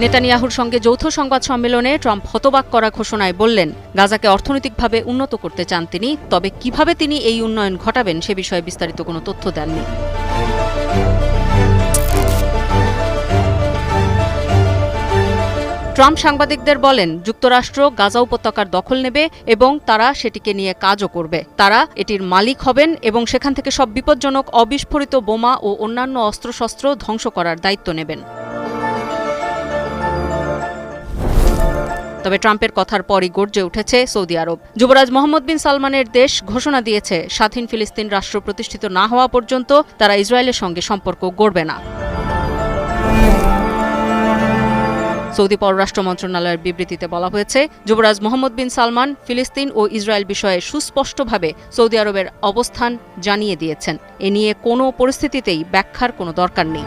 নেতানিয়াহুর সঙ্গে যৌথ সংবাদ সম্মেলনে ট্রাম্প হতবাক করা ঘোষণায় বললেন, গাজাকে অর্থনৈতিকভাবে উন্নত করতে চান তিনি, তবে কিভাবে তিনি এই উন্নয়ন ঘটাবেন সে বিষয়ে বিস্তারিত কোনো তথ্য দেননি। ট্রাম্প সাংবাদিকদের বলেন, যুক্তরাষ্ট্র গাজা উপত্যকার দখল নেবে এবং তারা সেটিকে নিয়ে কাজও করবে। তারা এটির মালিক হবেন এবং সেখান থেকে সব বিপজ্জনক অবিস্ফোরিত বোমা ও অন্যান্য অস্ত্রশস্ত্র ধ্বংস করার দায়িত্ব নেবেন। তবে ট্রাম্পের কথার পরই গর্জে উঠেছে সৌদি আরব। যুবরাজ মোহাম্মদ বিন সালমানের দেশ ঘোষণা দিয়েছে, স্বাধীন ফিলিস্তিন রাষ্ট্র প্রতিষ্ঠিত না হওয়া পর্যন্ত তারা ইসরায়েলের সঙ্গে সম্পর্ক গড়বে না। সৌদি পররাষ্ট্র মন্ত্রণালয়ের বিবৃতিতে বলা হয়েছে, যুবরাজ মোহাম্মদ বিন সালমান ফিলিস্তিন ও ইসরায়েল বিষয়ে সুস্পষ্টভাবে সৌদি আরবের অবস্থান জানিয়ে দিয়েছেন। এ নিয়ে কোনো পরিস্থিতিতেই ব্যাখ্যার কোনো দরকার নেই।